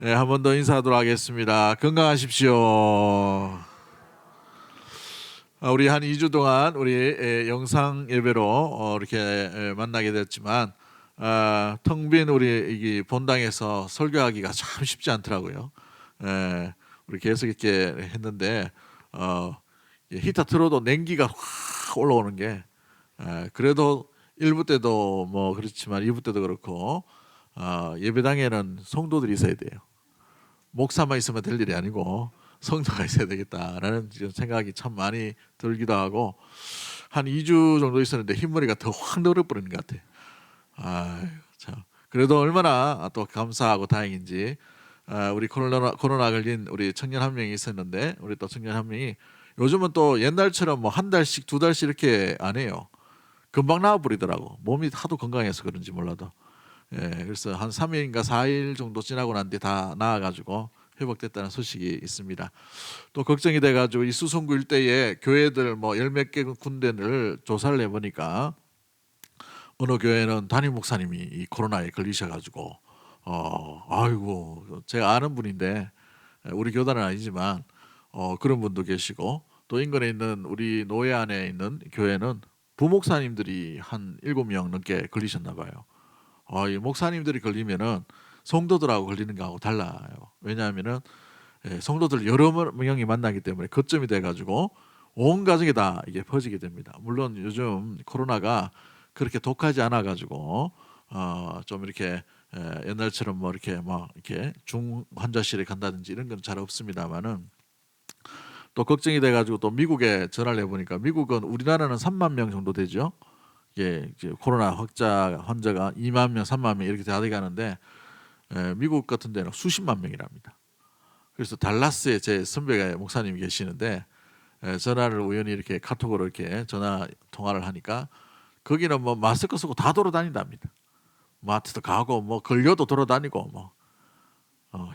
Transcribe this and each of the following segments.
네, 한 번 더 인사하도록 하겠습니다. 건강하십시오. 우리 한 2주 동안 우리 영상 예배로 이렇게 만나게 됐지만 텅 빈 우리 이 본당에서 설교하기가 참 쉽지 않더라고요. 우리 계속 이렇게 했는데 히터 틀어도 냉기가 확 올라오는 게 그래도 1부 때도 뭐 그렇지만 2부 때도 그렇고 예배당에는 성도들이 있어야 돼요. 목사만 있으면 될 일이 아니고 성도가 있어야 되겠다라는 생각이 참 많이 들기도 하고 한 2주 정도 있었는데 흰머리가 더 확 늘어버리는 것 같아요. 아유, 참. 그래도 얼마나 또 감사하고 다행인지 우리 코로나 걸린 우리 청년 한 명이 있었는데 우리 또 청년 한 명이 요즘은 또 옛날처럼 뭐 한 달씩 두 달씩 이렇게 안 해요. 금방 나와버리더라고. 몸이 하도 건강해서 그런지 몰라도. 그래서 한 3일인가 4일 정도 지나고 난 뒤 다 나아가지고 회복됐다는 소식이 있습니다. 또 걱정이 돼가지고 이 수성구 일대에 교회들 뭐 열 몇 개 군데를 조사를 해보니까 어느 교회는 담임 목사님이 이 코로나에 걸리셔가지고 아이고 제가 아는 분인데 우리 교단은 아니지만 그런 분도 계시고 또 인근에 있는 우리 노예 안에 있는 교회는 부목사님들이 한 7명 넘게 걸리셨나 봐요. 이 목사님들이 걸리면은 성도들하고 걸리는 거하고 달라요. 왜냐하면은 성도들 여러 명이 만나기 때문에 거점이 돼가지고 온 가정에 다 이게 퍼지게 됩니다. 물론 요즘 코로나가 그렇게 독하지 않아가지고 좀 이렇게 옛날처럼 뭐 이렇게 막 이렇게 중 환자실에 간다든지 이런 건 잘 없습니다만은 또 걱정이 돼가지고 또 미국에 전화를 해보니까 미국은 우리나라는 3만 명 정도 되죠. 이제 코로나 환자가 2만 명, 3만 명 이렇게 다 돼가는데 미국 같은 데는 수십만 명이랍니다. 그래서 달라스에 제 선배가 목사님이 계시는데 전화를 우연히 이렇게 카톡으로 이렇게 전화 통화를 하니까 거기는 뭐 마스크 쓰고 다 돌아다닌답니다. 마트도 가고 뭐 걸려도 돌아다니고 뭐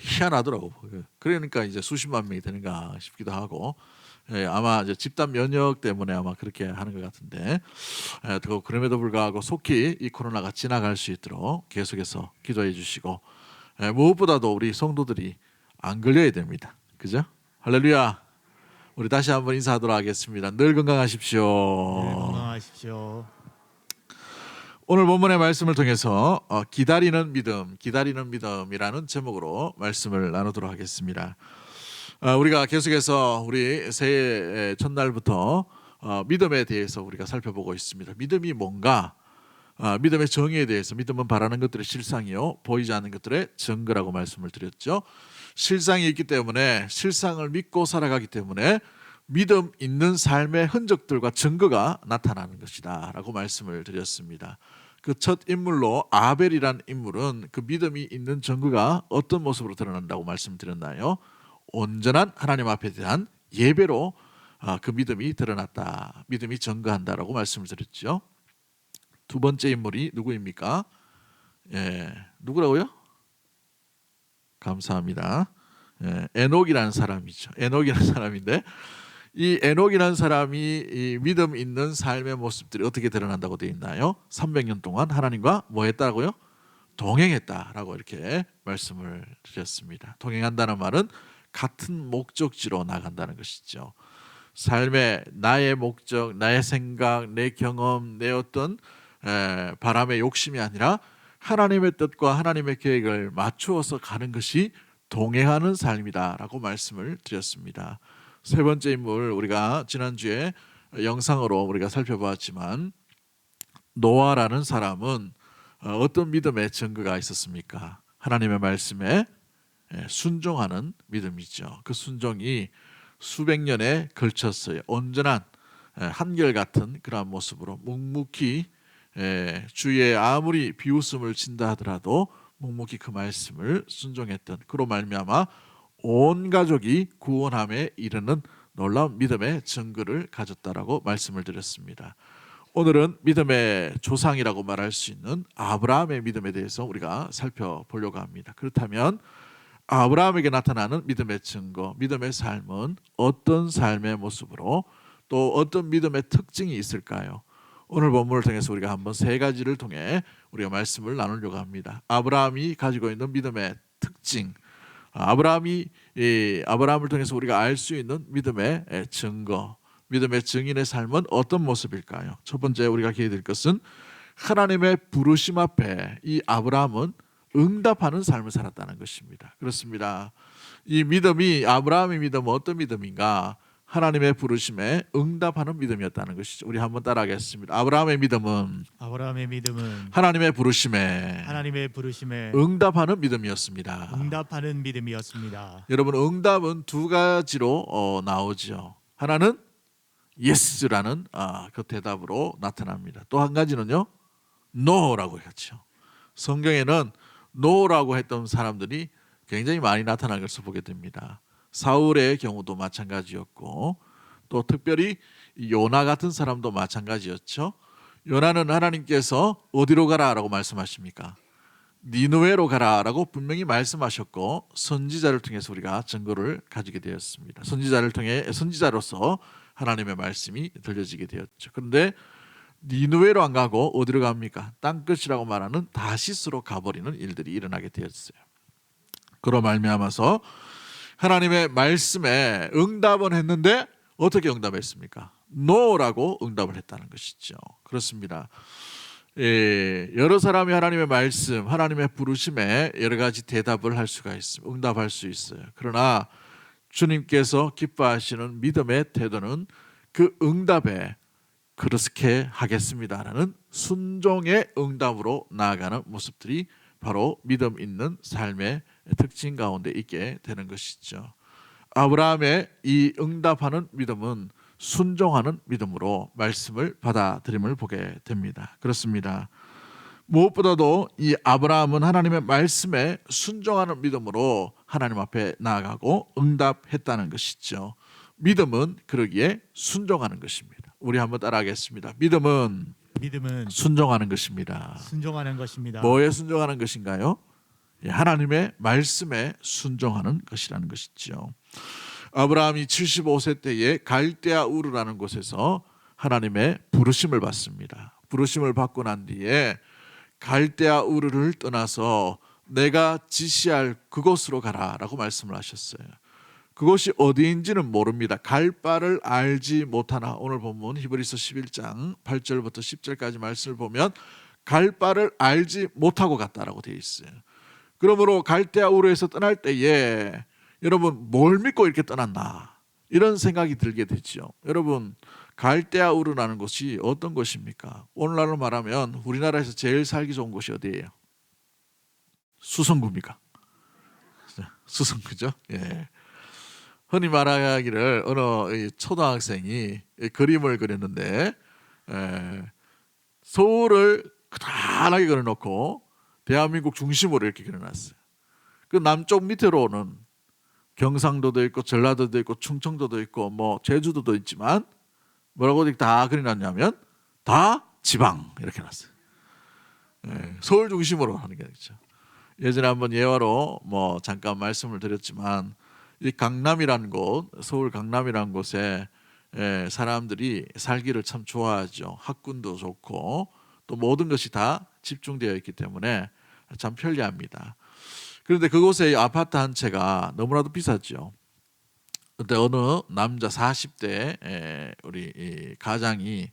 희한하더라고. 그러니까 이제 수십만 명이 되는가 싶기도 하고 아마 이제 집단 면역 때문에 아마 그렇게 하는 것 같은데 그럼에도 불구하고 속히 이 코로나가 지나갈 수 있도록 계속해서 기도해 주시고 무엇보다도 우리 성도들이 안 걸려야 됩니다. 그죠? 할렐루야. 우리 다시 한번 인사하도록 하겠습니다. 늘 늘 건강하십시오. 건강하십시오. 오늘 본문의 말씀을 통해서 기다리는 믿음, 기다리는 믿음이라는 제목으로 말씀을 나누도록 하겠습니다. 우리가 계속해서 우리 새해 첫날부터 믿음에 대해서 우리가 살펴보고 있습니다. 믿음이 뭔가? 믿음의 정의에 대해서 믿음은 바라는 것들의 실상이요 보이지 않는 것들의 증거라고 말씀을 드렸죠. 실상이 있기 때문에 실상을 믿고 살아가기 때문에 믿음 있는 삶의 흔적들과 증거가 나타나는 것이다 라고 말씀을 드렸습니다. 그 첫 인물로 아벨이란 인물은 그 믿음이 있는 증거가 어떤 모습으로 드러난다고 말씀드렸나요? 온전한 하나님 앞에 대한 예배로 그 믿음이 드러났다, 믿음이 증거한다라고 말씀을 드렸죠. 두 번째 인물이 누구입니까? 누구라고요? 감사합니다. 에녹이라는 사람이죠. 에녹이라는 사람인데 이 에녹이라는 사람이 이 믿음 있는 삶의 모습들이 어떻게 드러난다고 되어 있나요? 300년 동안 하나님과 뭐 했다고요? 동행했다라고 이렇게 말씀을 드렸습니다. 동행한다는 말은 같은 목적지로 나간다는 것이죠. 삶의 나의 목적, 나의 생각, 내 경험, 내 어떤 바람의 욕심이 아니라 하나님의 뜻과 하나님의 계획을 맞추어서 가는 것이 동행하는 삶이다라고 말씀을 드렸습니다. 세 번째 인물, 우리가 지난주에 영상으로 우리가 살펴보았지만 노아라는 사람은 어떤 믿음의 증거가 있었습니까? 하나님의 말씀에 순종하는 믿음이죠. 그 순종이 수백 년에 걸쳤어요. 온전한 한결같은 그러한 모습으로 묵묵히 주의 아무리 비웃음을 진다 하더라도 묵묵히 그 말씀을 순종했던 그로 말미암아 온 가족이 구원함에 이르는 놀라운 믿음의 증거를 가졌다라고 말씀을 드렸습니다. 오늘은 믿음의 조상이라고 말할 수 있는 아브라함의 믿음에 대해서 우리가 살펴보려고 합니다. 그렇다면 아브라함에게 나타나는 믿음의 증거, 믿음의 삶은 어떤 삶의 모습으로 또 어떤 믿음의 특징이 있을까요? 오늘 본문을 통해서 우리가 한번 세 가지를 통해 우리가 말씀을 나누려고 합니다. 아브라함이 가지고 있는 믿음의 특징, 아브라함을 통해서 우리가 알 수 있는 믿음의 증거, 믿음의 증인의 삶은 어떤 모습일까요? 첫 번째 우리가 기억해야 될 것은 하나님의 부르심 앞에 이 아브라함은 응답하는 삶을 살았다는 것입니다. 그렇습니다. 이 믿음이 아브라함의 믿음은 어떤 믿음인가? 하나님의 부르심에 응답하는 믿음이었다는 것이죠. 우리 한번 따라하겠습니다. 아브라함의 믿음은 하나님의 부르심에 응답하는 믿음이었습니다. 응답하는 믿음이었습니다. 여러분, 응답은 두 가지로 나오죠. 하나는 yes라는 그 대답으로 나타납니다. 또 한 가지는요, no라고 했죠. 성경에는 no라고 했던 사람들이 굉장히 많이 나타난 것을 보게 됩니다. 사울의 경우도 마찬가지였고, 또 특별히 요나 같은 사람도 마찬가지였죠. 요나는 하나님께서 어디로 가라라고 말씀하십니까? 니느웨로 가라라고 분명히 말씀하셨고, 선지자를 통해서 우리가 증거를 가지게 되었습니다. 선지자로서 하나님의 말씀이 들려지게 되었죠. 그런데 니느웨로 안 가고 어디로 갑니까? 땅끝이라고 말하는 다시스로 가버리는 일들이 일어나게 되었어요. 그로 말미암아서 하나님의 말씀에 응답은 했는데 어떻게 응답했습니까? no라고 응답을 했다는 것이죠. 그렇습니다. 여러 사람이 하나님의 말씀, 하나님의 부르심에 여러 가지 대답을 할 수가 있습니다. 응답할 수 있어요. 그러나 주님께서 기뻐하시는 믿음의 태도는 그 응답에 그렇게 하겠습니다라는 순종의 응답으로 나아가는 모습들이 바로 믿음 있는 삶의 특징 가운데 있게 되는 것이죠. 아브라함의 이 응답하는 믿음은 순종하는 믿음으로 말씀을 받아들임을 보게 됩니다. 그렇습니다. 무엇보다도 이 아브라함은 하나님의 말씀에 순종하는 믿음으로 하나님 앞에 나아가고 응답했다는 것이죠. 믿음은 그러기에 순종하는 것입니다. 우리 한번 따라하겠습니다. 믿음은 순종하는 것입니다. 뭐에 순종하는 것인가요? 하나님의 말씀에 순종하는 것이라는 것이죠. 아브라함이 75세 때에 갈대아 우르라는 곳에서 하나님의 부르심을 받습니다. 부르심을 받고 난 뒤에 갈대아 우르를 떠나서 내가 지시할 그곳으로 가라라고 말씀을 하셨어요. 그곳이 어디인지는 모릅니다. 갈 바를 알지 못하나. 오늘 본문 히브리서 11장 8절부터 10절까지 말씀을 보면 갈 바를 알지 못하고 갔다라고 되어 있어요. 그러므로 갈대아 우르에서 떠날 때에 여러분 뭘 믿고 이렇게 떠났나 이런 생각이 들게 되죠. 여러분 갈대아 우르라는 곳이 어떤 곳입니까? 오늘날로 말하면 우리나라에서 제일 살기 좋은 곳이 어디예요? 수성구입니까? 수성구죠. 예. 흔히 말하기를 어느 초등학생이 그림을 그렸는데 서울을 크다랗게 그려놓고 대한민국 중심으로 이렇게 그려놨어요. 그 남쪽 밑으로는 경상도도 있고 전라도도 있고 충청도도 있고 뭐 제주도도 있지만 뭐라고 다 그려놨냐면 다 지방 이렇게 놨어요. 서울 중심으로 하는 게 아니죠. 예전에 한번 예화로 뭐 잠깐 말씀을 드렸지만 이 강남이라는 곳, 서울 강남이라는 곳에 사람들이 살기를 참 좋아하죠. 학군도 좋고 또 모든 것이 다 집중되어 있기 때문에 참 편리합니다. 그런데 그곳에 아파트 한 채가 너무나도 비쌌죠. 그때 어느 남자 40대 우리 가장이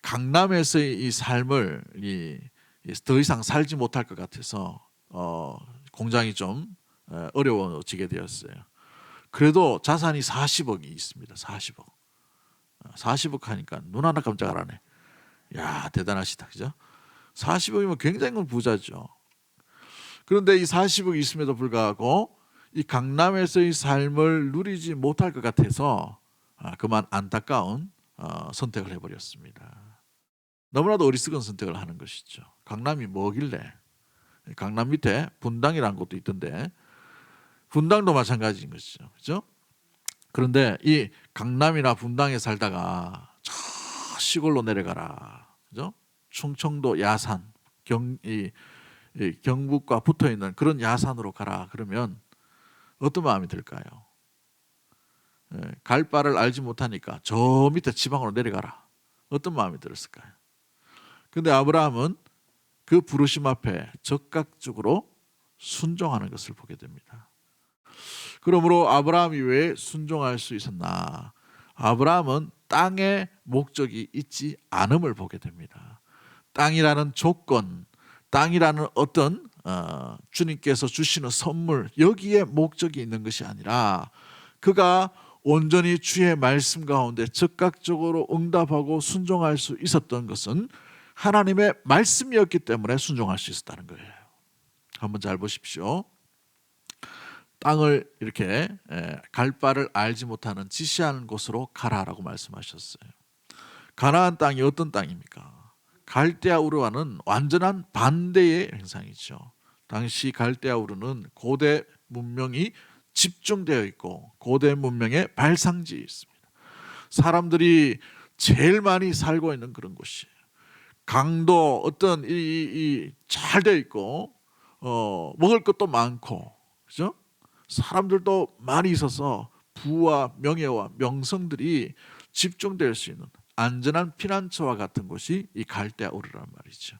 강남에서의 이 삶을 더 이상 살지 못할 것 같아서 공장이 좀 어려워지게 되었어요. 그래도 자산이 40억이 있습니다. 40억. 40억 하니까 눈 하나 깜짝 안 하네. 야, 대단하시다. 그죠? 40억이면 굉장히 큰 부자죠. 그런데 이 40억이 있음에도 불구하고 이 강남에서의 삶을 누리지 못할 것 같아서 그만 안타까운 선택을 해버렸습니다. 너무나도 어리석은 선택을 하는 것이죠. 강남이 뭐길래? 강남 밑에 분당이라는 곳도 있던데 분당도 마찬가지인 것이죠. 그렇죠? 그런데 이 강남이나 분당에 살다가 저 시골로 내려가라. 그죠? 충청도 야산, 경북과 붙어 있는 그런 야산으로 가라. 그러면 어떤 마음이 들까요? 갈 바를 알지 못하니까 저 밑에 지방으로 내려가라. 어떤 마음이 들었을까요? 근데 아브라함은 그 부르심 앞에 적극적으로 순종하는 것을 보게 됩니다. 그러므로 아브라함이 왜 순종할 수 있었나? 아브라함은 땅에 목적이 있지 않음을 보게 됩니다. 땅이라는 조건, 땅이라는 어떤 주님께서 주시는 선물, 여기에 목적이 있는 것이 아니라 그가 온전히 주의 말씀 가운데 즉각적으로 응답하고 순종할 수 있었던 것은 하나님의 말씀이었기 때문에 순종할 수 있었다는 거예요. 한번 잘 보십시오. 땅을 이렇게 갈 바를 알지 못하는 지시하는 곳으로 가라라고 말씀하셨어요. 가나안 땅이 어떤 땅입니까? 갈대아 우르와는 완전한 반대의 형상이죠. 당시 갈대아 우르는 고대 문명이 집중되어 있고 고대 문명의 발상지에 있습니다. 사람들이 제일 많이 살고 있는 그런 곳이에요. 강도 어떤 잘 되어 있고 먹을 것도 많고, 그죠? 사람들도 많이 있어서 부와 명예와 명성들이 집중될 수 있는 안전한 피난처와 같은 곳이 이 갈대아 우르란 말이죠.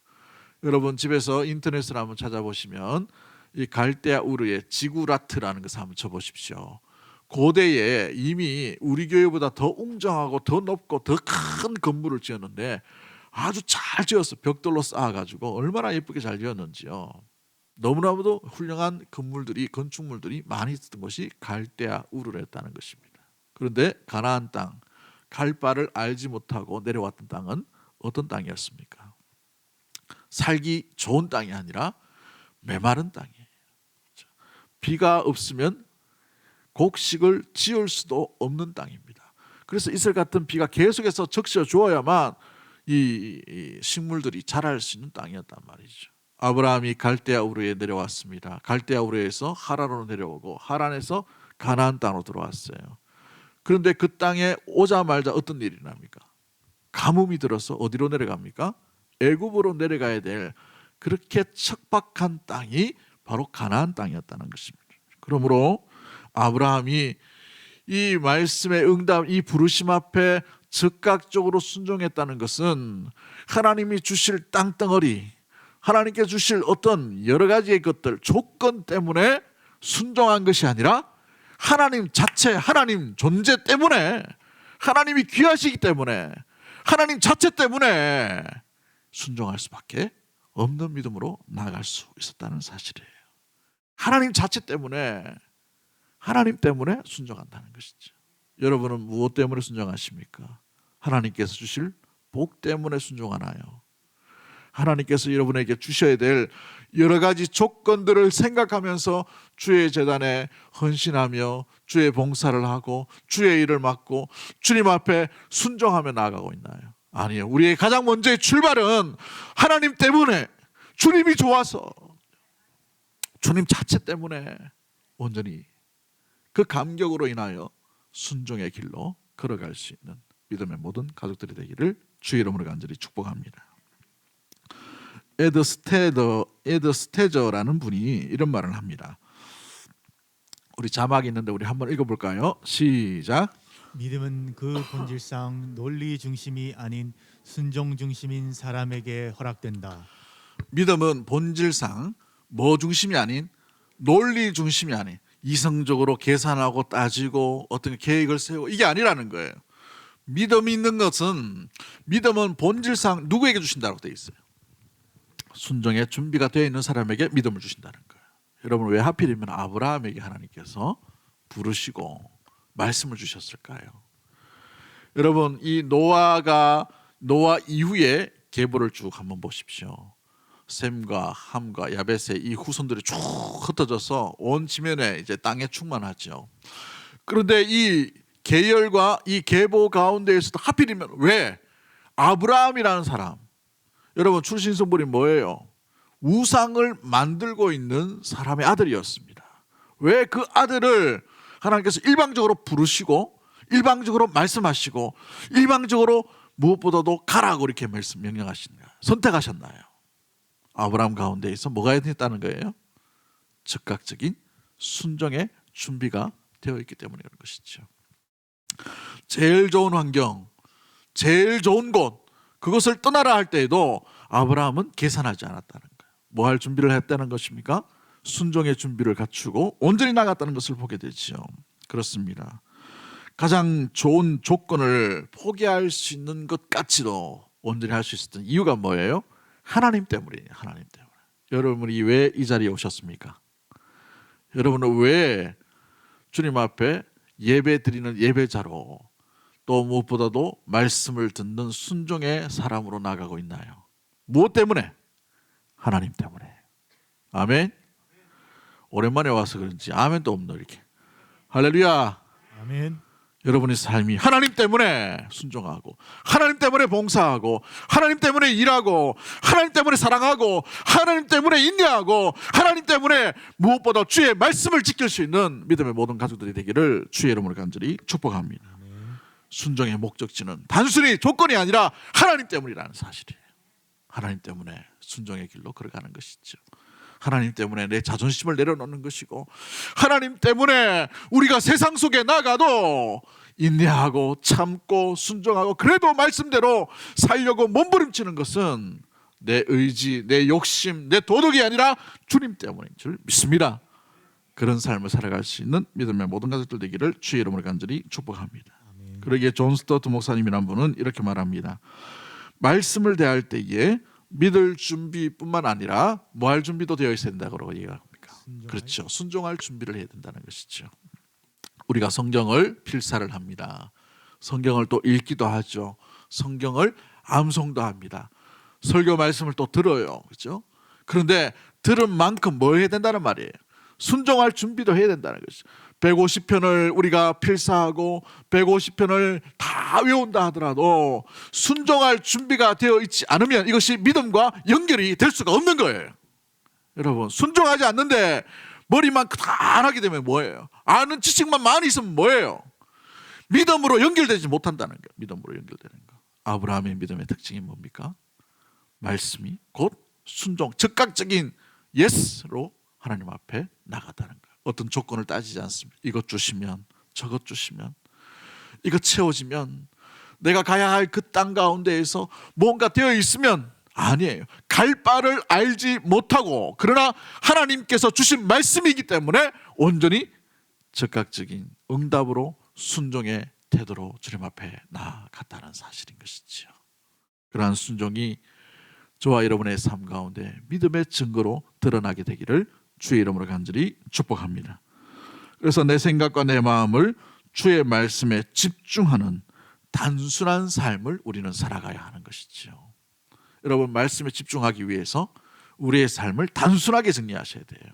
여러분 집에서 인터넷을 한번 찾아보시면 이 갈대아 우르의 지구라트라는 것을 한번 쳐보십시오. 고대에 이미 우리 교회보다 더 웅장하고 더 높고 더 큰 건물을 지었는데 아주 잘 지었어. 벽돌로 쌓아가지고 얼마나 예쁘게 잘 지었는지요. 너무나도 훌륭한 건물들이, 건축물들이 많이 있었던 것이 갈대아 우르였다는 것입니다. 그런데 가나안 땅, 갈 바를 알지 못하고 내려왔던 땅은 어떤 땅이었습니까? 살기 좋은 땅이 아니라 메마른 땅이에요. 비가 없으면 곡식을 지을 수도 없는 땅입니다. 그래서 이슬 같은 비가 계속해서 적셔 주어야만 이 식물들이 자랄 수 있는 땅이었단 말이죠. 아브라함이 갈대아 우르에 내려왔습니다. 갈대아 우르에서 하란으로 내려오고 하란에서 가나안 땅으로 들어왔어요. 그런데 그 땅에 오자마자 어떤 일이 납니까? 가뭄이 들어서 어디로 내려갑니까? 애굽으로 내려가야 될 그렇게 척박한 땅이 바로 가나안 땅이었다는 것입니다. 그러므로 아브라함이 이 말씀의 응답, 이 부르심 앞에 즉각적으로 순종했다는 것은 하나님이 주실 땅덩어리, 하나님께 주실 어떤 여러 가지의 것들, 조건 때문에 순종한 것이 아니라 하나님 자체, 하나님 존재 때문에, 하나님이 귀하시기 때문에, 하나님 자체 때문에 순종할 수밖에 없는 믿음으로 나아갈 수 있었다는 사실이에요. 하나님 자체 때문에, 하나님 때문에 순종한다는 것이죠. 여러분은 무엇 때문에 순종하십니까? 하나님께서 주실 복 때문에 순종하나요? 하나님께서 여러분에게 주셔야 될 여러 가지 조건들을 생각하면서 주의 제단에 헌신하며 주의 봉사를 하고 주의 일을 맡고 주님 앞에 순종하며 나아가고 있나요? 아니요. 우리의 가장 먼저의 출발은 하나님 때문에, 주님이 좋아서, 주님 자체 때문에 온전히 그 감격으로 인하여 순종의 길로 걸어갈 수 있는 믿음의 모든 가족들이 되기를 주의 이름으로 간절히 축복합니다. 에드 스테저라는 분이 이런 말을 합니다. 우리 자막이 있는데 우리 한번 읽어볼까요? 시작. 믿음은 그 본질상 논리 중심이 아닌 순종 중심인 사람에게 허락된다. 믿음은 본질상 뭐 중심이 아닌, 논리 중심이 아닌, 이성적으로 계산하고 따지고 어떤 계획을 세우고 이게 아니라는 거예요. 믿음이 있는 것은, 믿음은 본질상 누구에게 주신다고 되어 있어요? 순종의 준비가 되어 있는 사람에게 믿음을 주신다는 거예요. 여러분 왜 하필이면 아브라함에게 하나님께서 부르시고 말씀을 주셨을까요? 여러분 이 노아 이후에 계보를 쭉 한번 보십시오. 셈과 함과 야벳의 이 후손들이 쭉 흩어져서 온 지면에 이제 땅에 충만하죠. 그런데 이 계열과 이 계보 가운데에서도 하필이면 왜 아브라함이라는 사람, 여러분 출신 성분이 뭐예요? 우상을 만들고 있는 사람의 아들이었습니다. 왜 그 아들을 하나님께서 일방적으로 부르시고 일방적으로 말씀하시고 일방적으로 무엇보다도 가라고 이렇게 명령하시나요? 선택하셨나요? 아브라함 가운데에서 뭐가 있다는 거예요? 즉각적인 순종의 준비가 되어 있기 때문에 그런 것이죠. 제일 좋은 환경, 제일 좋은 곳, 그것을 떠나라 할 때에도 아브라함은 계산하지 않았다는 거예요. 뭐 할 준비를 했다는 것입니까? 순종의 준비를 갖추고 온전히 나갔다는 것을 보게 되죠. 그렇습니다. 가장 좋은 조건을 포기할 수 있는 것 같이도 온전히 할 수 있었던 이유가 뭐예요? 하나님 때문이에요. 하나님 때문에. 여러분이 왜 이 자리에 오셨습니까? 여러분은 왜 주님 앞에 예배 드리는 예배자로, 또 무엇보다도 말씀을 듣는 순종의 사람으로 나가고 있나요? 무엇 때문에? 하나님 때문에. 아멘. 오랜만에 와서 그런지 아멘도 없노 이렇게. 할렐루야. 아멘. 여러분의 삶이 하나님 때문에 순종하고, 하나님 때문에 봉사하고, 하나님 때문에 일하고, 하나님 때문에 사랑하고, 하나님 때문에 인내하고, 하나님 때문에 무엇보다 주의 말씀을 지킬 수 있는 믿음의 모든 가족들이 되기를 주의 이름으로 간절히 축복합니다. 순종의 목적지는 단순히 조건이 아니라 하나님 때문이라는 사실이에요. 하나님 때문에 순종의 길로 걸어가는 것이죠. 하나님 때문에 내 자존심을 내려놓는 것이고, 하나님 때문에 우리가 세상 속에 나가도 인내하고 참고 순종하고 그래도 말씀대로 살려고 몸부림치는 것은 내 의지, 내 욕심, 내 도덕이 아니라 주님 때문인 줄 믿습니다. 그런 삶을 살아갈 수 있는 믿음의 모든 가족들 되기를 주의 이름으로 간절히 축복합니다. 그러기에 존 스토트 목사님이라는 분은 이렇게 말합니다. 말씀을 대할 때에 믿을 준비뿐만 아니라 뭐 할 준비도 되어 있어야 된다고 얘기합니까? 그렇죠. 순종할 준비를 해야 된다는 것이죠. 우리가 성경을 필사를 합니다. 성경을 또 읽기도 하죠. 성경을 암송도 합니다. 설교 말씀을 또 들어요. 그렇죠? 그런데 들은 만큼 뭐 해야 된다는 말이에요? 순종할 준비도 해야 된다는 것이죠. 150편을 우리가 필사하고 150편을 다 외운다 하더라도 순종할 준비가 되어 있지 않으면 이것이 믿음과 연결이 될 수가 없는 거예요. 여러분, 순종하지 않는데 머리만 크다하게 되면 뭐예요? 아는 지식만 많이 있으면 뭐예요? 믿음으로 연결되지 못한다는 거예요. 믿음으로 연결되는 거. 아브라함의 믿음의 특징이 뭡니까? 말씀이 곧 순종, 즉각적인 예스로 하나님 앞에 나갔다는 거예요. 어떤 조건을 따지지 않습니다. 이것 주시면, 저것 주시면, 이것 채워지면, 내가 가야 할 그 땅 가운데에서 뭔가 되어 있으면, 아니에요. 갈 바를 알지 못하고, 그러나 하나님께서 주신 말씀이기 때문에 온전히 즉각적인 응답으로 순종의 태도로 주님 앞에 나아갔다는 사실인 것이죠. 그러한 순종이 저와 여러분의 삶 가운데 믿음의 증거로 드러나게 되기를 주의 이름으로 간절히 축복합니다. 그래서 내 생각과 내 마음을 주의 말씀에 집중하는 단순한 삶을 우리는 살아가야 하는 것이죠. 여러분, 말씀에 집중하기 위해서 우리의 삶을 단순하게 정리하셔야 돼요.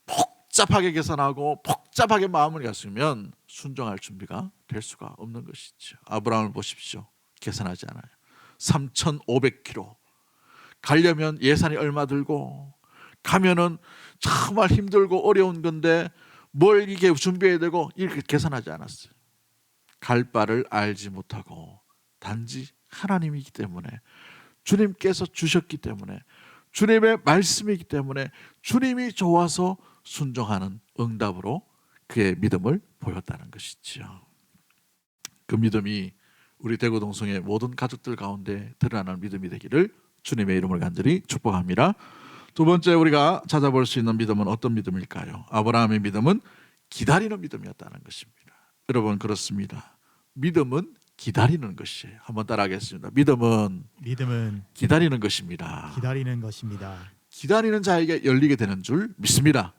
복잡하게 계산하고 복잡하게 마음을 갔으면 순종할 준비가 될 수가 없는 것이죠. 아브라함을 보십시오. 계산하지 않아요. 3,500km 가려면 예산이 얼마 들고, 가면은 정말 힘들고 어려운 건데 뭘 이게 준비해야 되고 이렇게 계산하지 않았어요. 갈 바를 알지 못하고 단지 하나님이기 때문에, 주님께서 주셨기 때문에, 주님의 말씀이기 때문에 주님이 좋아서 순종하는 응답으로 그의 믿음을 보였다는 것이죠. 그 믿음이 우리 대구동성의 모든 가족들 가운데 드러나는 믿음이 되기를 주님의 이름을 간절히 축복합니다. 두 번째 우리가 찾아볼 수 있는 믿음은 어떤 믿음일까요? 아브라함의 믿음은 기다리는 믿음이었다는 것입니다. 여러분, 그렇습니다. 믿음은 기다리는 것이에요. 한번 따라하겠습니다. 믿음은 기다리는 것입니다. 기다리는 것입니다. 기다리는 자에게 열리게 되는 줄 믿습니다.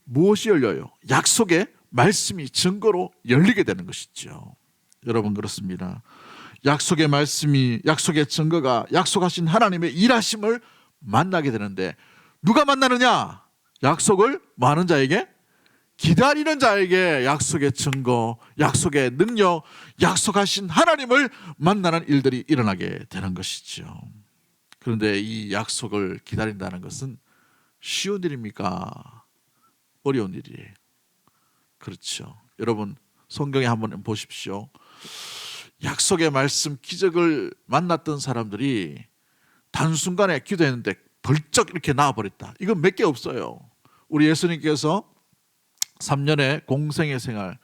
무엇이 열려요? 약속의 말씀이 증거로 열리게 되는 것이죠. 여러분, 그렇습니다. 약속의 말씀이, 약속의 증거가 약속하신 하나님의 일하심을 만나게 되는데, 누가 만나느냐? 약속을 뭐 하는 자에게? 기다리는 자에게 약속의 증거, 약속의 능력, 약속하신 하나님을 만나는 일들이 일어나게 되는 것이죠. 그런데 이 약속을 기다린다는 것은 쉬운 일입니까? 어려운 일이에요. 그렇죠. 여러분, 성경에 한번 보십시오. 약속의 말씀, 기적을 만났던 사람들이 단순간에 기도했는데 벌쩍 이렇게 나와버렸다. 이건 몇 개 없어요. 우리 예수님께서 3년의 공생의 생활,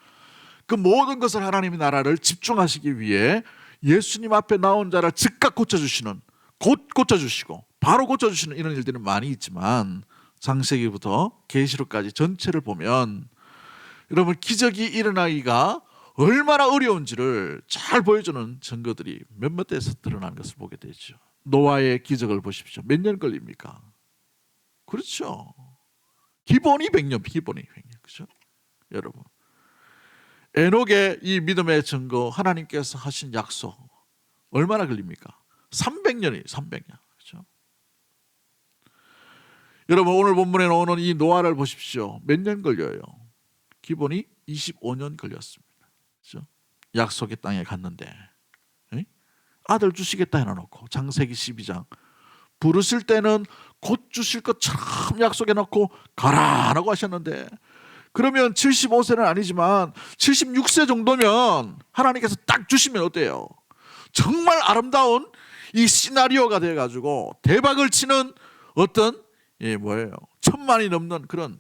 그 모든 것을 하나님의 나라를 집중하시기 위해 예수님 앞에 나온 자를 즉각 고쳐주시는, 곧 고쳐주시고 바로 고쳐주시는 이런 일들은 많이 있지만, 창세기부터 계시록까지 전체를 보면 여러분 기적이 일어나기가 얼마나 어려운지를 잘 보여주는 증거들이 몇몇 대에서 드러나는 것을 보게 되죠. 노아의 기적을 보십시오. 몇 년 걸립니까? 그렇죠. 기본이 100년, 기본이 100년. 그렇죠? 여러분. 에녹의 이 믿음의 증거, 하나님께서 하신 약속 얼마나 걸립니까? 300년이에요. 300년. 그렇죠? 여러분 오늘 본문에 나오는 이 노아를 보십시오. 몇 년 걸려요? 기본이 25년 걸렸습니다. 그렇죠? 약속의 땅에 갔는데 아들 주시겠다 해놓고 창세기 12장 부르실 때는 곧 주실 것처럼 약속해 놓고 가라라고 하셨는데 그러면 75세는 아니지만 76세 정도면 하나님께서 딱 주시면 어때요? 정말 아름다운 이 시나리오가 돼가지고 대박을 치는 어떤 천만이 넘는 그런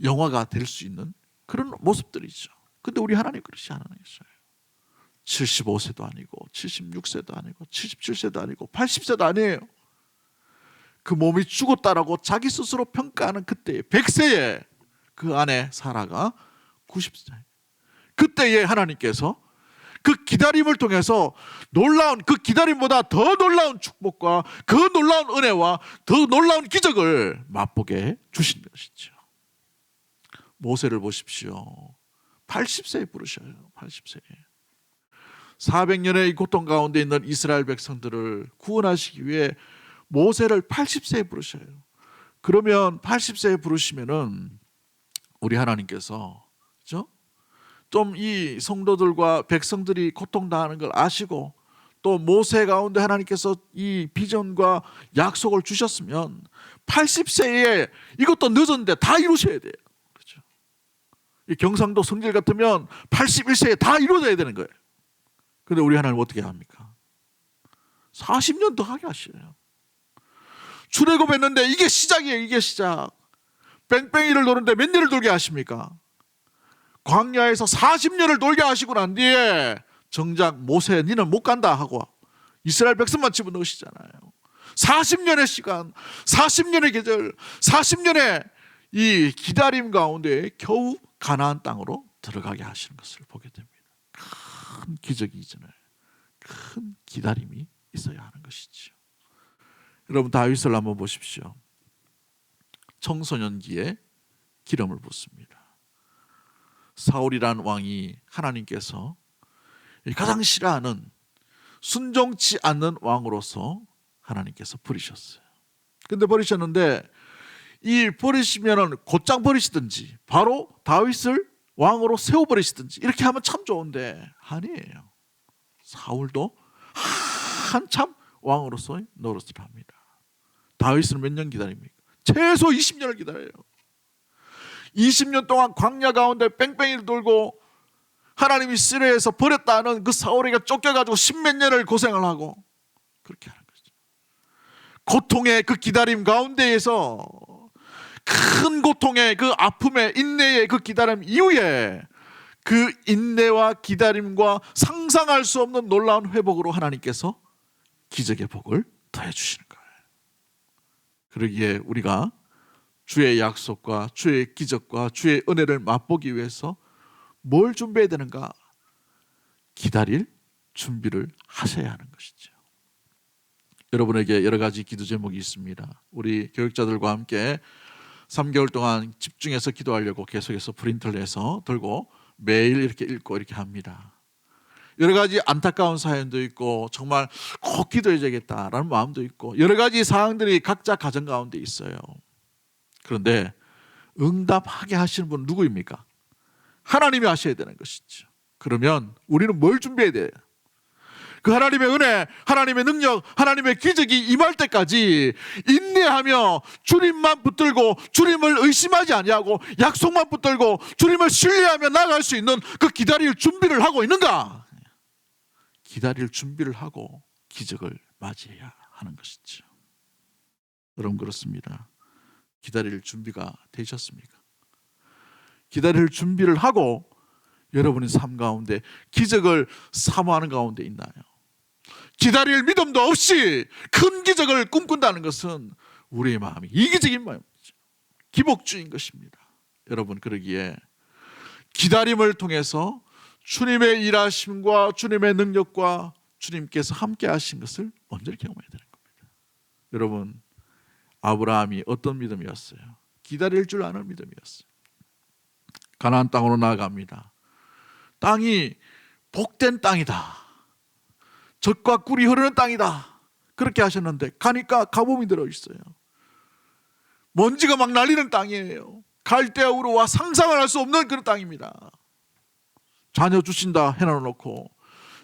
영화가 될 수 있는 그런 모습들이죠. 근데 우리 하나님 그렇지 않으셨어요. 75세도 아니고 76세도 아니고 77세도 아니고 80세도 아니에요. 그 몸이 죽었다라고 자기 스스로 평가하는 그때에 100세에 그 아내 사라가 90세. 그때에 하나님께서 그 기다림을 통해서 놀라운 그 기다림보다 더 놀라운 축복과 그 놀라운 은혜와 더 놀라운 기적을 맛보게 주신 것이죠. 모세를 보십시오. 80세에 부르셔요. 80세에. 400년의 고통 가운데 있는 이스라엘 백성들을 구원하시기 위해 모세를 80세에 부르셔요. 그러면 80세에 부르시면은 우리 하나님께서 그렇죠? 좀 이 성도들과 백성들이 고통당하는 걸 아시고 또 모세 가운데 하나님께서 이 비전과 약속을 주셨으면 80세에 이것도 늦었는데 다 이루셔야 돼요. 그렇죠? 이 경상도 성질 같으면 81세에 다 이루어져야 되는 거예요. 근데 우리 하나님 어떻게 합니까? 40년 더 하게 하셔요. 출애굽했는데 이게 시작이에요. 이게 시작. 뺑뺑이를 도는데 몇 년을 돌게 하십니까? 광야에서 40년을 돌게 하시고 난 뒤에 정작 모세 니는 못 간다 하고 이스라엘 백성만 집어넣으시잖아요. 40년의 시간, 40년의 계절, 40년의 이 기다림 가운데 겨우 가나안 땅으로 들어가게 하시는 것을 보게 됩니다. 큰 기적이 이전에 큰 기다림이 있어야 하는 것이죠. 여러분 다윗을 한번 보십시오. 청소년기에 기름을 붓습니다. 사울이란 왕이 하나님께서 가장 싫어하는 순종치 않는 왕으로서 하나님께서 버리셨어요. 근데 버리셨는데 이 버리시면은 곧장 버리시든지 바로 다윗을 왕으로 세워버리시든지 이렇게 하면 참 좋은데 아니에요. 사울도 한참 왕으로서 노릇을 합니다. 다윗은 몇 년 기다립니까? 최소 20년을 기다려요. 20년 동안 광야 가운데 뺑뺑이를 돌고 하나님이 시내에서 버렸다는 그 사울에게 쫓겨가지고 10몇 년을 고생을 하고 그렇게 하는 거죠. 고통의 그 기다림 가운데에서 큰 고통의 그 아픔의 인내의 그 기다림 이후에 그 인내와 기다림과 상상할 수 없는 놀라운 회복으로 하나님께서 기적의 복을 더해 주시는 거예요. 그러기에 우리가 주의 약속과 주의 기적과 주의 은혜를 맛보기 위해서 뭘 준비해야 되는가? 기다릴 준비를 하셔야 하는 것이죠. 여러분에게 여러 가지 기도 제목이 있습니다. 우리 교육자들과 함께 3개월 동안 집중해서 기도하려고 계속해서 프린트를 해서 들고 매일 이렇게 읽고 이렇게 합니다. 여러 가지 안타까운 사연도 있고 정말 꼭 기도해야겠다라는 마음도 있고 여러 가지 사항들이 각자 가정 가운데 있어요. 그런데 응답하게 하시는 분은 누구입니까? 하나님이 하셔야 되는 것이죠. 그러면 우리는 뭘 준비해야 돼요? 그 하나님의 은혜, 하나님의 능력, 하나님의 기적이 임할 때까지 인내하며 주님만 붙들고 주님을 의심하지 아니하고 약속만 붙들고 주님을 신뢰하며 나아갈 수 있는 그 기다릴 준비를 하고 있는가? 기다릴 준비를 하고 기적을 맞이해야 하는 것이죠. 여러분 그렇습니다. 기다릴 준비가 되셨습니까? 기다릴 준비를 하고 여러분의 삶 가운데 기적을 사모하는 가운데 있나요? 기다릴 믿음도 없이 큰 기적을 꿈꾼다는 것은 우리의 마음이 이기적인 마음이죠. 기복주인 것입니다. 여러분, 그러기에 기다림을 통해서 주님의 일하심과 주님의 능력과 주님께서 함께 하신 것을 먼저 경험해야 되는 겁니다. 여러분, 아브라함이 어떤 믿음이었어요? 기다릴 줄 아는 믿음이었어요. 가나안 땅으로 나아갑니다. 땅이 복된 땅이다, 젖과 꿀이 흐르는 땅이다, 그렇게 하셨는데 가니까 가뭄이 들어있어요. 먼지가 막 날리는 땅이에요. 갈대아우르와 상상을 할 수 없는 그런 땅입니다. 자녀 주신다 해놔놓고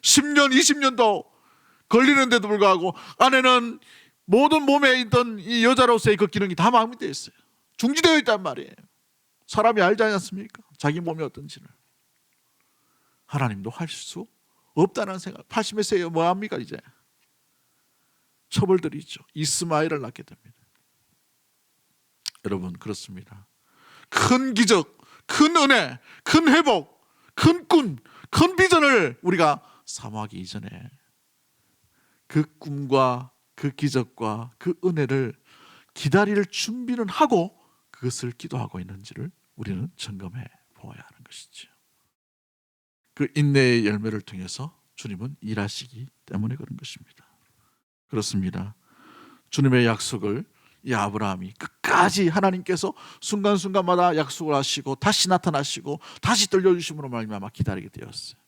10년 20년도 걸리는데도 불구하고 아내는 모든 몸에 있던 이 여자로서의 그 기능이 다 마비되어 있어요. 중지되어 있단 말이에요. 사람이 알지 않습니까? 자기 몸이 어떤지를. 하나님도 할 수 없다는 생각. 80몇 세에 뭐합니까? 이제 처벌들이죠. 이스마엘을 낳게 됩니다. 여러분, 그렇습니다. 큰 기적, 큰 은혜, 큰 회복, 큰 꿈, 큰 비전을 우리가 사모하기 이전에 그 꿈과 그 기적과 그 은혜를 기다릴 준비는 하고 그것을 기도하고 있는지를 우리는 점검해 보아야 하는 것이죠. 그 인내의 열매를 통해서 주님은 일하시기 때문에 그런 것입니다. 그렇습니다. 주님의 약속을 이 아브라함이 끝까지 하나님께서 순간순간마다 약속을 하시고 다시 나타나시고 다시 들려주심으로 말미암아 기다리게 되었어요.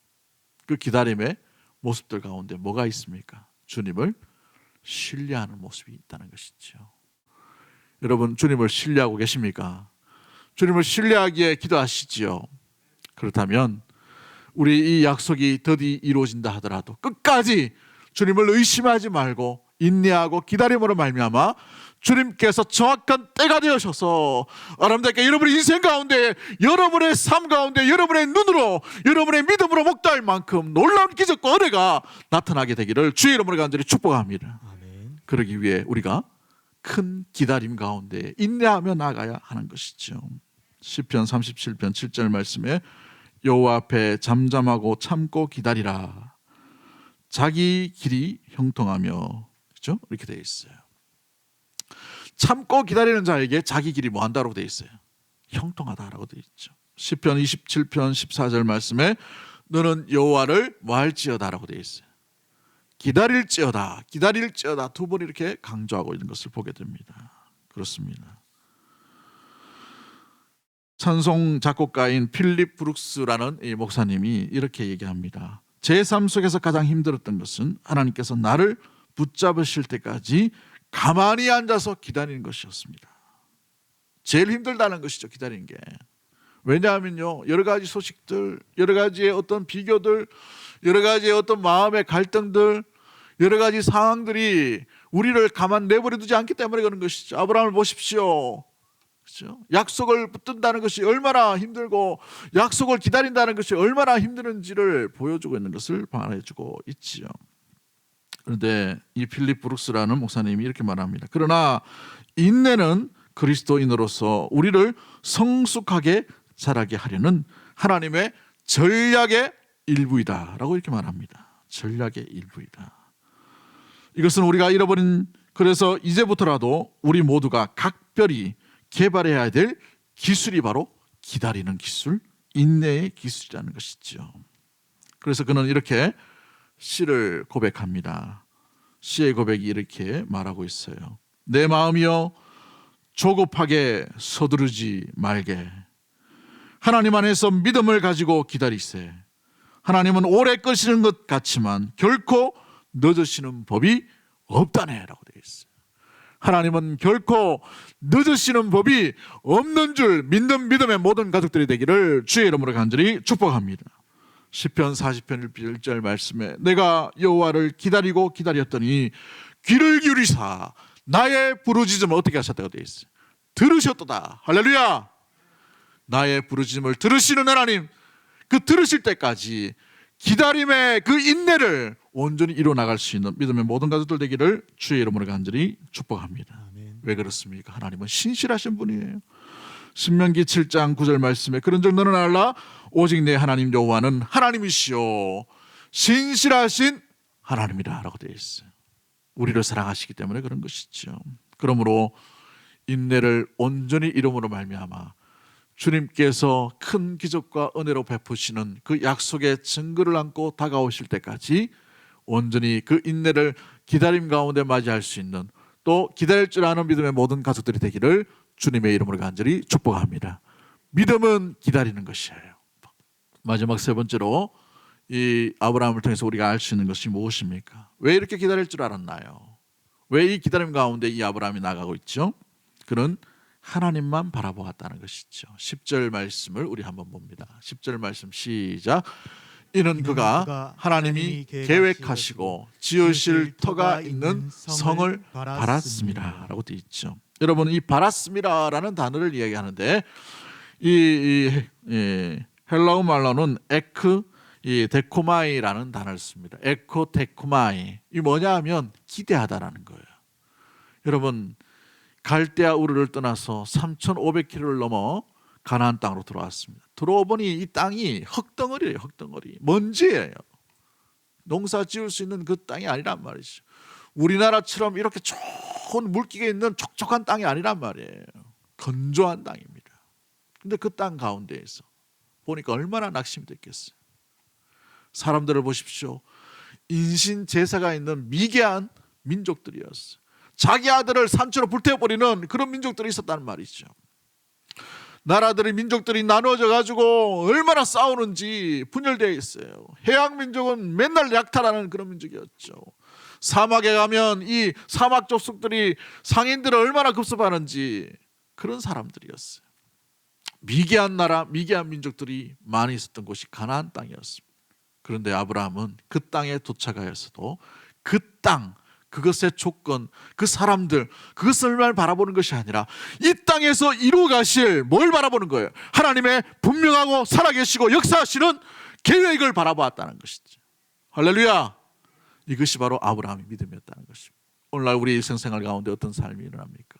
그 기다림의 모습들 가운데 뭐가 있습니까? 주님을 신뢰하는 모습이 있다는 것이죠. 여러분, 주님을 신뢰하고 계십니까? 주님을 신뢰하기에 기도하시지요. 그렇다면 우리 이 약속이 더디 이루어진다 하더라도 끝까지 주님을 의심하지 말고 인내하고 기다림으로 말미암아 주님께서 정확한 때가 되어셔서 아름답게 여러분의 인생 가운데, 여러분의 삶 가운데 여러분의 눈으로, 여러분의 믿음으로 목도할 만큼 놀라운 기적과 은혜가 나타나게 되기를 주의 이름으로 간절히 축복합니다. 아멘. 그러기 위해 우리가 큰 기다림 가운데 인내하며 나가야 하는 것이죠. 시편 37편 7절 말씀에 여호와 앞에 잠잠하고 참고 기다리라. 자기 길이 형통하며, 그렇죠? 이렇게 되어 있어요. 참고 기다리는 자에게 자기 길이 뭐 한다고 되어 있어요? 형통하다라고 되어 있죠. 시편 27편 14절 말씀에 너는 여호와를 뭐 할지어다라고 되어 있어요. 기다릴지어다, 기다릴지어다 두 번 이렇게 강조하고 있는 것을 보게 됩니다. 그렇습니다. 찬송 작곡가인 필립 브룩스라는 이 목사님이 이렇게 얘기합니다. 제 삶 속에서 가장 힘들었던 것은 하나님께서 나를 붙잡으실 때까지 가만히 앉아서 기다리는 것이었습니다. 제일 힘들다는 것이죠, 기다리는 게. 왜냐하면요, 여러 가지 소식들, 여러 가지의 어떤 비교들, 여러 가지의 어떤 마음의 갈등들, 여러 가지 상황들이 우리를 가만 내버려 두지 않기 때문에 그런 것이죠. 아브라함을 보십시오. 그렇죠? 약속을 붙든다는 것이 얼마나 힘들고 약속을 기다린다는 것이 얼마나 힘드는지를 보여주고 있는 것을 말해주고 있지요. 그런데 이 필립 브룩스라는 목사님이 이렇게 말합니다. 그러나 인내는 그리스도인으로서 우리를 성숙하게 자라게 하려는 하나님의 전략의 일부이다 라고 이렇게 말합니다. 전략의 일부이다. 이것은 우리가 잃어버린, 그래서 이제부터라도 우리 모두가 각별히 개발해야 될 기술이 바로 기다리는 기술, 인내의 기술이라는 것이죠. 그래서 그는 이렇게 시를 고백합니다. 시의 고백이 이렇게 말하고 있어요. 내 마음이여 조급하게 서두르지 말게. 하나님 안에서 믿음을 가지고 기다리세. 하나님은 오래 끄시는 것 같지만 결코 늦으시는 법이 없다네 라고 되어 있어요. 하나님은 결코 늦으시는 법이 없는 줄 믿는 믿음의 모든 가족들이 되기를 주의 이름으로 간절히 축복합니다. 시편 40편 1절 말씀에 내가 여호와를 기다리고 기다렸더니 귀를 기울이사 나의 부르짖음을 어떻게 하셨다고 되어 있어요? 들으셨도다. 할렐루야. 나의 부르짖음을 들으시는 하나님, 그 들으실 때까지 기다림의 그 인내를 온전히 이뤄나갈 수 있는 믿음의 모든 가족들 되기를 주의 이름으로 간절히 축복합니다. 아멘. 왜 그렇습니까? 하나님은 신실하신 분이에요. 신명기 7장 9절 말씀에 그런즉 너는 알라 오직 내 하나님 여호와는 하나님이시요 신실하신 하나님이라 라고 되어 있어요. 우리를 사랑하시기 때문에 그런 것이죠. 그러므로 인내를 온전히 이름으로 말미암아 주님께서 큰 기적과 은혜로 베푸시는 그 약속의 증거를 안고 다가오실 때까지 온전히 그 인내를 기다림 가운데 맞이할 수 있는, 또 기다릴 줄 아는 믿음의 모든 가족들이 되기를 주님의 이름으로 간절히 축복합니다. 믿음은 기다리는 것이에요. 마지막 세 번째로 이 아브라함을 통해서 우리가 알 수 있는 것이 무엇입니까? 왜 이렇게 기다릴 줄 알았나요? 왜 이 기다림 가운데 이 아브라함이 나가고 있죠? 그는 하나님만 바라보았다는 것이죠. 10절 말씀을 우리 한번 봅니다. 10절 말씀 시작. 이는 그가 하나님이 계획하시고 지으실 터가 있는 성을 바랐음이라 라고 되어 있죠. 여러분, 이 바랐음이라는 단어를 이야기하는데 이 헬라어 말로는 데코마이라는 단어를 씁니다. 데코마이. 이 뭐냐 하면 기대하다라는 거예요. 여러분, 갈대아 우르를 떠나서 3,500km를 넘어 가나안 땅으로 들어왔습니다. 들어오보니 이 땅이 흙덩어리예요. 흙덩어리, 먼지예요. 농사 지을 수 있는 그 땅이 아니란 말이죠. 우리나라처럼 이렇게 좋은 물기가 있는 촉촉한 땅이 아니란 말이에요. 건조한 땅입니다. 근데 그 땅 가운데에서 보니까 얼마나 낙심이 됐겠어요. 사람들을 보십시오. 인신 제사가 있는 미개한 민족들이었어요. 자기 아들을 산채로 불태워버리는 그런 민족들이 있었다는 말이죠. 나라들이, 민족들이 나누어져 가지고 얼마나 싸우는지 분열되어 있어요. 해양 민족은 맨날 약탈하는 그런 민족이었죠. 사막에 가면 이 사막 족속들이 상인들을 얼마나 급습하는지 그런 사람들이었어요. 미개한 나라, 미개한 민족들이 많이 있었던 곳이 가나안 땅이었습니다. 그런데 아브라함은 그 땅에 도착하였어도 그 땅, 그것의 조건, 그 사람들, 그것을만 바라보는 것이 아니라 이 땅에서 이루어 가실 뭘 바라보는 거예요? 하나님의 분명하고 살아계시고 역사하시는 계획을 바라보았다는 것이죠. 할렐루야. 이것이 바로 아브라함의 믿음이었다는 것입니다. 오늘날 우리 일생생활 가운데 어떤 삶이 일어납니까?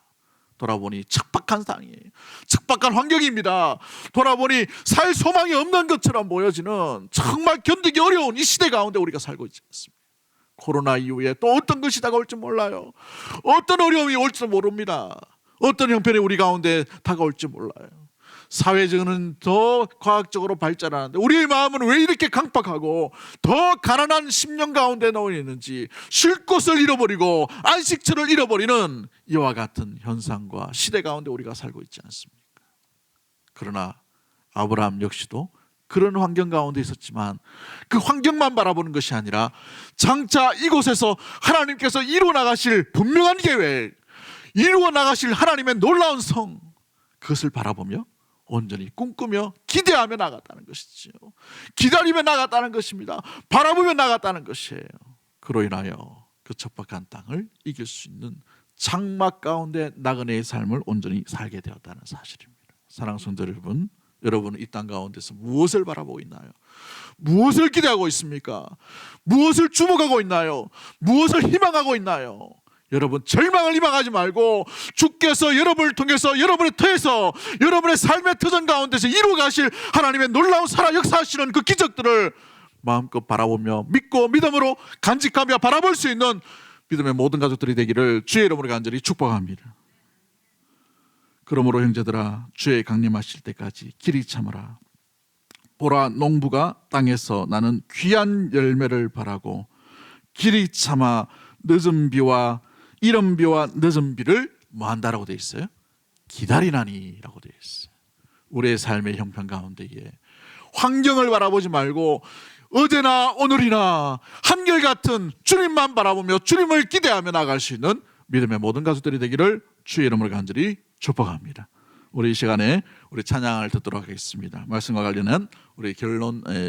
돌아보니 척박한 땅이에요. 척박한 환경입니다. 돌아보니 살 소망이 없는 것처럼 보여지는 정말 견디기 어려운 이 시대 가운데 우리가 살고 있지 않습니까? 코로나 이후에 또 어떤 것이 다가올지 몰라요. 어떤 어려움이 올지 모릅니다. 어떤 형편이 우리 가운데 다가올지 몰라요. 사회적으로는 더 과학적으로 발전하는데 우리의 마음은 왜 이렇게 강박하고 더 가난한 10년 가운데 놓여 있는지, 쉴 곳을 잃어버리고 안식처를 잃어버리는 이와 같은 현상과 시대 가운데 우리가 살고 있지 않습니까? 그러나 아브라함 역시도 그런 환경 가운데 있었지만 그 환경만 바라보는 것이 아니라 장차 이곳에서 하나님께서 이루어 나가실 분명한 계획, 이루어 나가실 하나님의 놀라운 성, 그것을 바라보며 온전히 꿈꾸며 기대하며 나갔다는 것이죠. 기다리며 나갔다는 것입니다. 바라보며 나갔다는 것이에요. 그로 인하여 그 척박한 땅을 이길 수 있는 장막 가운데 나그네의 삶을 온전히 살게 되었다는 사실입니다. 사랑하는 성도 여러분, 여러분은 이 땅 가운데서 무엇을 바라보고 있나요? 무엇을 기대하고 있습니까? 무엇을 주목하고 있나요? 무엇을 희망하고 있나요? 여러분, 절망을 희망하지 말고 주께서 여러분을 통해서 여러분의 터에서 여러분의 삶의 터전 가운데서 이루어 가실 하나님의 놀라운 살아 역사하시는 그 기적들을 마음껏 바라보며 믿고 믿음으로 간직하며 바라볼 수 있는 믿음의 모든 가족들이 되기를 주의 이름으로 간절히 축복합니다. 그러므로 형제들아, 주의 강림하실 때까지 길이 참으라. 보라, 농부가 땅에서 나는 귀한 열매를 바라고 길이 참아 늦은 비와 이른 비와 늦은 비를 뭐한다라고 되어 있어요? 기다리나니라고 되어 있어요. 우리의 삶의 형편 가운데에 환경을 바라보지 말고 어제나 오늘이나 한결같은 주님만 바라보며 주님을 기대하며 나갈 수 있는 믿음의 모든 가족들이 되기를 주의 이름으로 간절히 축복합니다. 우리 이 시간에 우리 찬양을 듣도록 하겠습니다. 말씀과 관련한 우리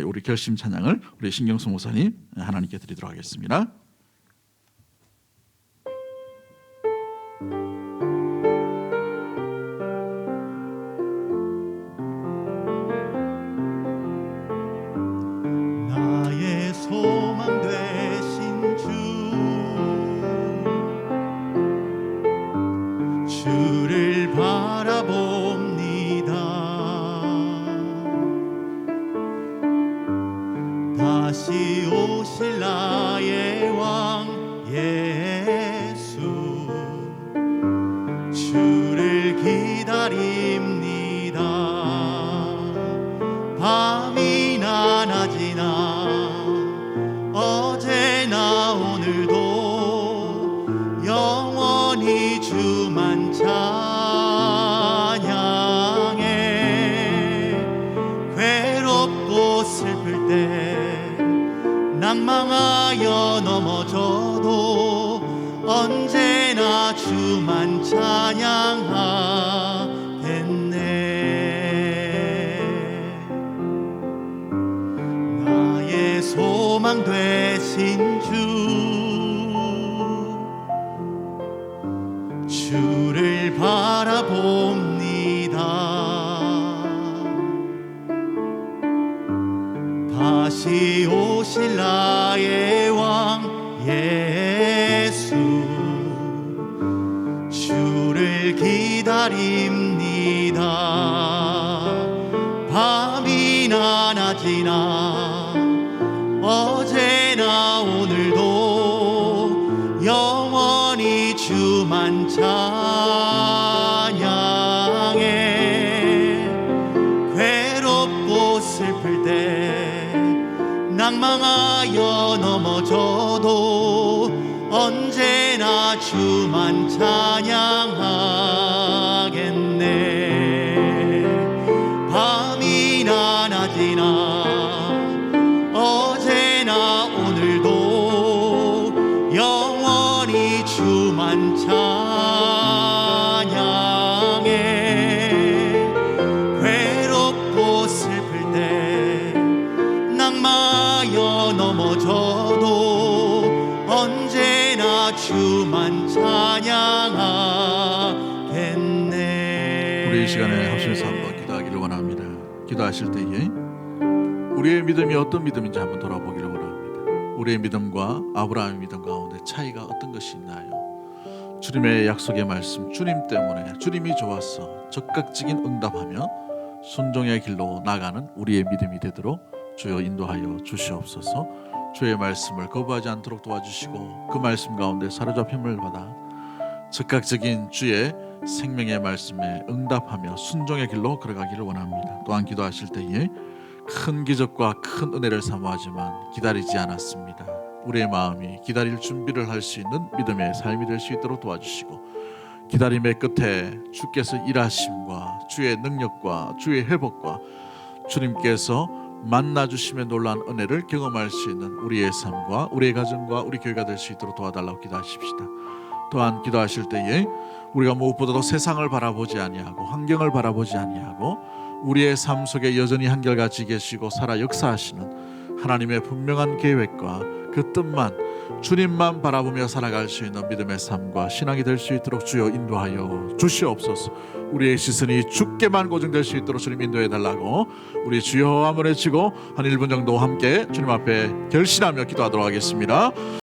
우리 결심 찬양을 우리 신경수 목사님 하나님께 드리도록 하겠습니다. 나의 소망 되신 주를 바라봅니다. 다시 오실 나의 왕 예수, 주를 괴롭고 슬플 때 낭망하여 넘어져도 언제나 주만 찬양하겠네. 나의 소망 되신 주를 바라봅니다. 다시 오실 나의 왕 예수, 주를 기다립니다. 밤이나 낮이나 어제나 오늘도 영원히 주만 찬양해. 괴롭고 슬플 때 낭망하여 넘어져도 언제나 주만 찬양하겠네. 밤이나 낮이나 어제나 오늘도 영원히 주만 찬양해. 괴롭고 슬플 때 낭망하여 넘어져도 언제나 주만 찬양하겠네. 우리 이 시간에 합심해서 한번 기도하기를 원합니다. 기도하실 때에 우리의 믿음이 어떤 믿음인지 한번 돌아보기를 원합니다. 우리의 믿음과 아브라함의 믿음 가운데 차이가 어떤 것이 있나요? 주님의 약속의 말씀, 주님 때문에 주님이 좋아서 적극적인 응답하며 순종의 길로 나가는 우리의 믿음이 되도록 주여 인도하여 주시옵소서. 주의 말씀을 거부하지 않도록 도와주시고 그 말씀 가운데 사로잡힘을 받아 즉각적인 주의 생명의 말씀에 응답하며 순종의 길로 걸어가기를 원합니다. 또한 기도하실 때에 큰 기적과 큰 은혜를 사모하지만 기다리지 않았습니다. 우리의 마음이 기다릴 준비를 할 수 있는 믿음의 삶이 될 수 있도록 도와주시고 기다림의 끝에 주께서 일하심과 주의 능력과 주의 회복과 주님께서 만나주심의 놀라운 은혜를 경험할 수 있는 우리의 삶과 우리의 가정과 우리 교회가 될 수 있도록 도와달라고 기도하십시다. 또한 기도하실 때에 우리가 무엇보다도 세상을 바라보지 아니하고 환경을 바라보지 아니하고 우리의 삶 속에 여전히 한결같이 계시고 살아 역사하시는 하나님의 분명한 계획과 그 뜻만 주님만 바라보며 살아갈 수 있는 믿음의 삶과 신앙이 될 수 있도록 주여 인도하여 주시옵소서. 우리의 시선이 주께만 고정될 수 있도록 주님 인도해 달라고 우리 주여 한번 외치고 한 1분 정도 함께 주님 앞에 결신하며 기도하도록 하겠습니다.